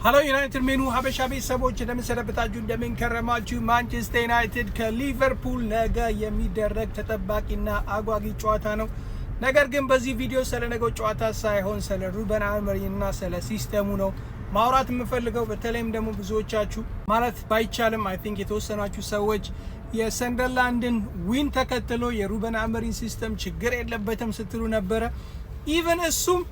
ሃሎ ዩናይትድ ሜኑ ሀበሻ ቤተሰቦች እንደምንሰነበታችሁ እንደምንከረማችሁ። ማንቸስተር ዩናይትድ ከሊቨርፑል ነገ የሚደረግ ተጠባቂና አጓጊ ጨዋታ ነው። ነገር ግን በዚህ ቪዲዮ ስለ ነገው ጨዋታ ሳይሆን ስለ ሩበን አሞሪምና ስለ ሲስተሙ ነው ማውራት የምፈልገው። በተለይም ደግሞ ብዙዎቻችሁ ማለት ባይቻልም አይ ቲንክ የተወሰናችሁ ሰዎች የሰንደርላንድን ዊን ተከትሎ የሩበን አሞሪም ሲስተም ችግር የለበትም ስትሉ ነበረ። ኢቨን እሱም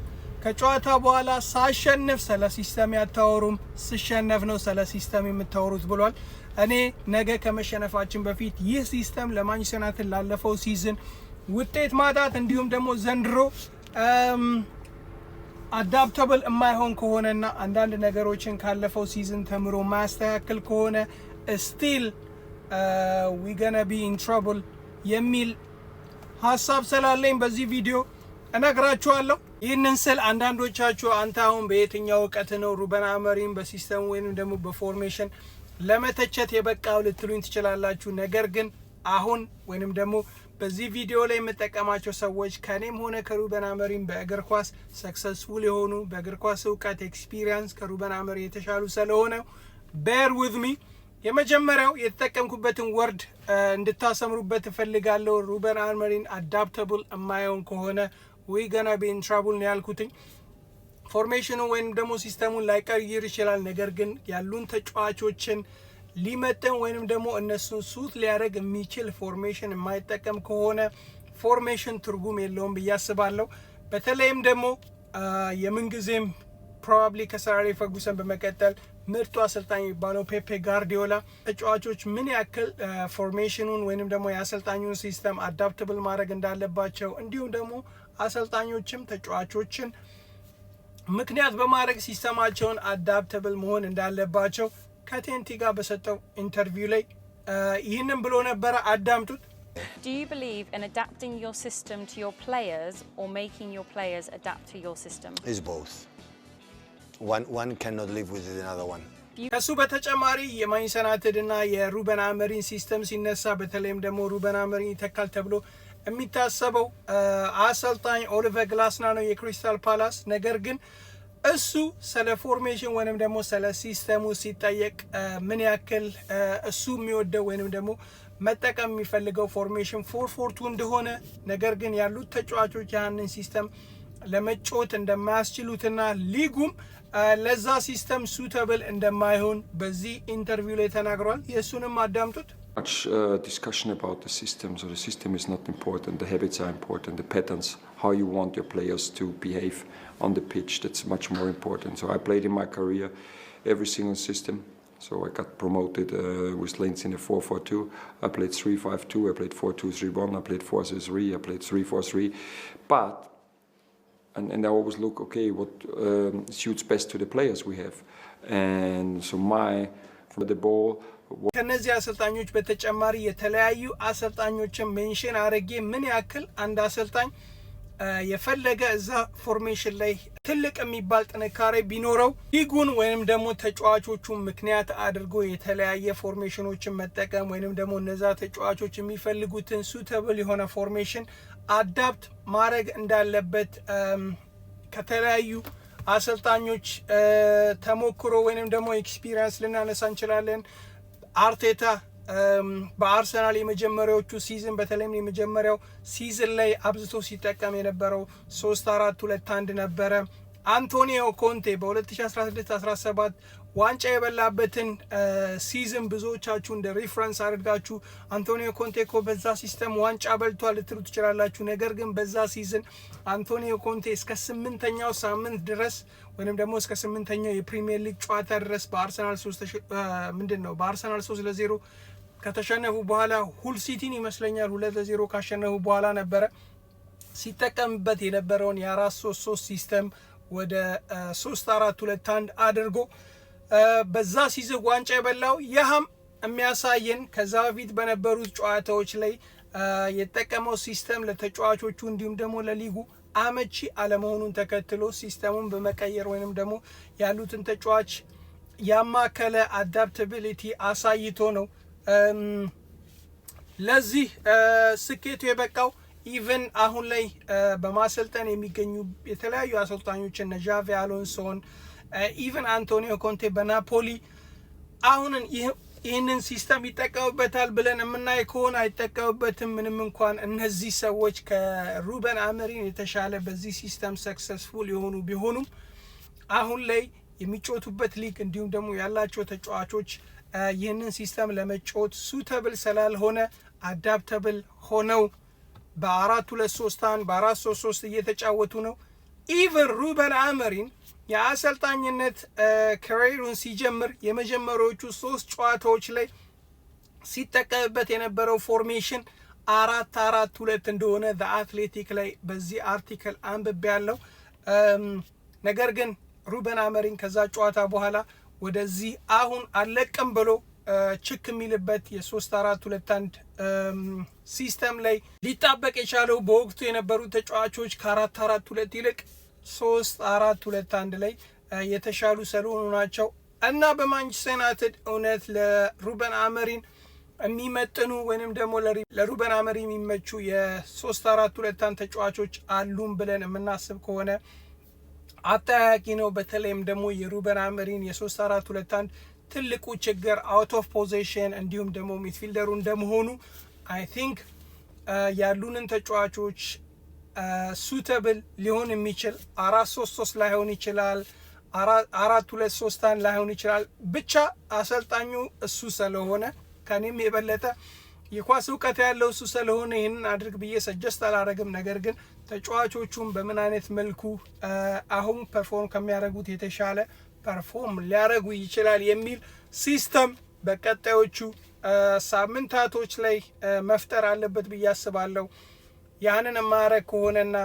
ከጨዋታ በኋላ ሳሸነፍ ስለ ሲስተም ያታወሩም ስሸነፍ ነው ስለ ሲስተም የምታወሩት ብሏል። እኔ ነገ ከመሸነፋችን በፊት ይህ ሲስተም ለማንቸስተር ዩናይትድ ላለፈው ሲዝን ውጤት ማጣት እንዲሁም ደግሞ ዘንድሮ አዳፕተብል የማይሆን ከሆነና አንዳንድ ነገሮችን ካለፈው ሲዝን ተምሮ ማያስተካክል ከሆነ ስቲል ዊ ገና ቢ ኢን ትራብል የሚል ሀሳብ ስላለኝ በዚህ ቪዲዮ እነግራችኋለሁ። ይህንን ስል አንዳንዶቻችሁ አንተ አሁን በየትኛው እውቀት ነው ሩበን አሞሪም በሲስተም ወይም ደግሞ በፎርሜሽን ለመተቸት የበቃው ልትሉኝ ትችላላችሁ። ነገር ግን አሁን ወይንም ደግሞ በዚህ ቪዲዮ ላይ የምጠቀማቸው ሰዎች ከኔም ሆነ ከሩበን አሞሪም በእግር ኳስ ሰክሰስፉል የሆኑ በእግር ኳስ እውቀት ኤክስፒሪየንስ ከሩበን አሞሪም የተሻሉ ስለሆነ bear with me። የመጀመሪያው የተጠቀምኩበትን ወርድ እንድታሰምሩበት እፈልጋለሁ። ሩበን አሞሪም አዳፕተብል የማይሆን ከሆነ we gonna be in trouble ነው ያልኩትኝ። ፎርሜሽኑ ወይም ደግሞ ሲስተሙን ላይቀይር ይችላል። ነገር ግን ያሉን ተጫዋቾችን ሊመጥን ወይም ደግሞ እነሱን ሱት ሊያደርግ የሚችል ፎርሜሽን የማይጠቀም ከሆነ ፎርሜሽን ትርጉም የለውም ብዬ አስባለሁ። በተለይም ደግሞ የምንጊዜም ፕሮባብሊ ከሰር አሌክስ ፈርጉሰን በመቀጠል ምርጡ አሰልጣኝ የሚባለው ፔፔ ጋርዲዮላ ተጫዋቾች ምን ያክል ፎርሜሽኑን ወይንም ደግሞ የአሰልጣኙን ሲስተም አዳፕተብል ማድረግ እንዳለባቸው እንዲሁም ደግሞ አሰልጣኞችም ተጫዋቾችን ምክንያት በማድረግ ሲስተማቸውን አዳፕተብል መሆን እንዳለባቸው ከቴንቲ ጋር በሰጠው ኢንተርቪው ላይ ይህንን ብሎ ነበረ። አዳምጡት። Do you believe in adapting your system to your players or making your players adapt to your system? It's both. One cannot live with another one. ከሱ በተጨማሪ የማንቸስተር ዩናይትድ እና የሩበን አሞሪም ሲስተም ሲነሳ በተለይም ደግሞ ሩበን አሞሪም ይተካል ተብሎ የሚታሰበው አሰልጣኝ ኦሊቨር ግላስነር ነው የክሪስታል ፓላስ። ነገር ግን እሱ ስለ ፎርሜሽን ወይንም ደግሞ ስለ ሲስተሙ ሲጠየቅ ምን ያክል እሱ የሚወደው ወይንም ደግሞ መጠቀም የሚፈልገው ፎርሜሽን 4-4-2 እንደሆነ ነገር ግን ያሉት ተጫዋቾች ያንን ሲስተም ለመጫወት እንደማያስችሉትና ሊጉም ለዛ ሲስተም ሱተብል እንደማይሆን በዚህ ኢንተርቪው ላይ ተናግሯል። የእሱንም አዳምጡት። Much discussion about the system. So the system is not important. The habits are important. The patterns, how you want your players to behave on the pitch, that's much more important. So I played in my career every single system. So I got promoted with Lens in a 4-4-2. I played 3-5-2. I played 4-2-3-1. I played 4-3-3. I played 3-4-3. But and I always look, okay, what suits best to the players we have. And so for the ball. ከነዚህ አሰልጣኞች በተጨማሪ የተለያዩ አሰልጣኞችን ሜንሽን አድርጌ ምን ያክል አንድ አሰልጣኝ የፈለገ እዛ ፎርሜሽን ላይ ትልቅ የሚባል ጥንካሬ ቢኖረው ሊጉን ወይንም ደግሞ ተጫዋቾቹን ምክንያት አድርጎ የተለያየ ፎርሜሽኖችን መጠቀም ወይንም ደግሞ እነዛ ተጫዋቾች የሚፈልጉትን ሱተብል የሆነ ፎርሜሽን አዳፕት ማድረግ እንዳለበት ከተለያዩ አሰልጣኞች ተሞክሮ ወይንም ደግሞ ኤክስፒሪየንስ ልናነሳ እንችላለን። አርቴታ በአርሰናል የመጀመሪያዎቹ ሲዝን በተለይም የመጀመሪያው ሲዝን ላይ አብዝቶ ሲጠቀም የነበረው 3-4-2-1 ነበረ። አንቶኒዮ ኮንቴ በ2016-17 ዋንጫ የበላበትን ሲዝን ብዙዎቻችሁ እንደ ሪፍረንስ አድርጋችሁ አንቶኒዮ ኮንቴ እኮ በዛ ሲስተም ዋንጫ በልቷል ልትሉ ትችላላችሁ። ነገር ግን በዛ ሲዝን አንቶኒዮ ኮንቴ እስከ 8ኛው ሳምንት ድረስ ወይንም ደግሞ እስከ 8ኛው የፕሪሚየር ሊግ ጨዋታ ድረስ በአርሰናል 3-0 ከተሸነፉ በኋላ ሁል ሲቲን ይመስለኛል 2-0 ካሸነፉ በኋላ ነበረ ሲጠቀምበት የነበረውን የ4-3-3 ሲስተም ወደ 3-4-2-1 አድርጎ በዛ ሲዝን ዋንጫ የበላው። ያህም የሚያሳየን ከዛ በፊት በነበሩት ጨዋታዎች ላይ የተጠቀመው ሲስተም ለተጫዋቾቹ እንዲሁም ደግሞ ለሊጉ አመቺ አለመሆኑን ተከትሎ ሲስተሙን በመቀየር ወይንም ደግሞ ያሉትን ተጫዋች ያማከለ አዳፕታቢሊቲ አሳይቶ ነው ለዚህ ስኬቱ የበቃው። ኢቨን አሁን ላይ በማሰልጠን የሚገኙ የተለያዩ አሰልጣኞች እነ ዣቪ አሎንሶን ኢቨን አንቶኒዮ ኮንቴ በናፖሊ አሁንን ይህንን ሲስተም ይጠቀሙበታል ብለን የምናይ ከሆነ አይጠቀሙበትም። ምንም እንኳን እነዚህ ሰዎች ከሩበን አሞሪም የተሻለ በዚህ ሲስተም ሰክሰስፉል የሆኑ ቢሆኑም አሁን ላይ የሚጫወቱበት ሊግ እንዲሁም ደግሞ ያላቸው ተጫዋቾች ይህንን ሲስተም ለመጫወት ሱተብል ስላልሆነ አዳፕተብል ሆነው በ4-2-3-1 በ4-3-3 እየተጫወቱ ነው። ኢቨን ሩበን አሞሪም የአሰልጣኝነት ካሪየሩን ሲጀምር የመጀመሪያዎቹ 3 ጨዋታዎች ላይ ሲጠቀምበት የነበረው ፎርሜሽን 4-4-2 እንደሆነ አትሌቲክ ላይ በዚህ አርቲክል አንብቤ ያለው። ነገር ግን ሩበን አሞሪም ከዛ ጨዋታ በኋላ ወደዚህ አሁን አለቅም ብሎ ችክ የሚልበት የ3-4-2-1 ሲስተም ላይ ሊጣበቅ የቻለው በወቅቱ የነበሩ ተጫዋቾች ከ4-4-2 ይልቅ 3-4-2-1 ላይ የተሻሉ ስለሆኑ ናቸው እና በማንቸስተር ዩናይትድ እውነት ለሩበን አሞሪም የሚመጥኑ ወይንም ደግሞ ለሩበን አሞሪም የሚመቹ የ3-4-2-1 ተጫዋቾች አሉን ብለን የምናስብ ከሆነ አጠያቂ ነው። በተለይም ደግሞ የሩበን አሞሪም የ3-4-2-1 ትልቁ ችግር አውት ኦፍ ፖዚሽን እንዲሁም ደግሞ ሚድፊልደሩ እንደመሆኑ አይ ቲንክ ያሉንን ተጫዋቾች ሱተብል ሊሆን የሚችል 4-3-3 ላይሆን ይችላል፣ 4-2-3-1 ላይሆን ይችላል። ብቻ አሰልጣኙ እሱ ስለሆነ ከኔም የበለጠ የኳስ እውቀት ያለው እሱ ስለሆነ ይህንን አድርግ ብዬ ሰጀስት አላረግም። ነገር ግን ተጫዋቾቹም በምን አይነት መልኩ አሁን ፐርፎርም ከሚያደርጉት የተሻለ ፐርፎርም ሊያደርጉ ይችላል የሚል ሲስተም በቀጣዮቹ ሳምንታቶች ላይ መፍጠር አለበት ብዬ አስባለሁ። ያንን ማረግ ከሆነና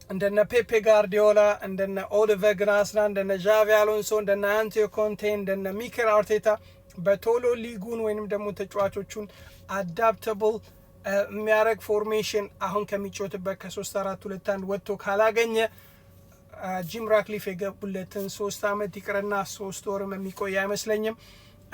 እንደነ ፔፔ ጋርዲዮላ እንደነ ኦሊቨር ግናስና እንደነ ዣቪ አሎንሶ እንደነ አንቶኒዮ ኮንቴ እንደነ ሚኬል አርቴታ በቶሎ ሊጉን ወይንም ደግሞ ተጫዋቾቹን አዳፕተብል የሚያደርግ ፎርሜሽን አሁን ከሚጫወትበት ከ3-4-2-1 ወጥቶ ካላገኘ ጂም ራትክሊፍ የገቡለትን 3 ዓመት ይቅርና 3 ወርም የሚቆይ አይመስለኝም።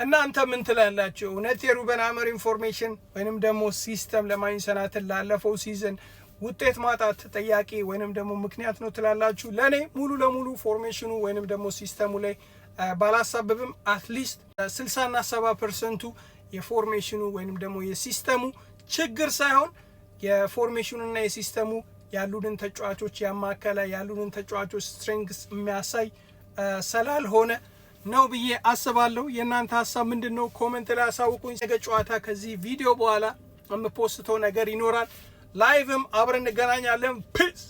እናንተ ምን ትላላችሁ? እውነት የሩበን አሞሪም ፎርሜሽን ወይንም ደግሞ ሲስተም ለማንቸስተር ዩናይትድ ላለፈው ሲዝን ውጤት ማጣት ተጠያቂ ወይንም ደግሞ ምክንያት ነው ትላላችሁ? ለኔ ሙሉ ለሙሉ ፎርሜሽኑ ወይንም ደግሞ ሲስተሙ ላይ ባላሳብብም አትሊስት 60 እና 70% የፎርሜሽኑ ወይንም ደግሞ የሲስተሙ ችግር ሳይሆን የፎርሜሽኑና የሲስተሙ ያሉንን ተጫዋቾች ያማከለ ያሉንን ተጫዋቾች ስትሬንግስ የሚያሳይ ስላልሆነ ነው ብዬ አስባለሁ። የእናንተ ሀሳብ ምንድነው? ኮሜንት ላይ አሳውቁኝ። ነገ ጨዋታ ከዚህ ቪዲዮ በኋላ የምፖስተው ነገር ይኖራል። ላይቭም አብረን እንገናኛለን። ፒስ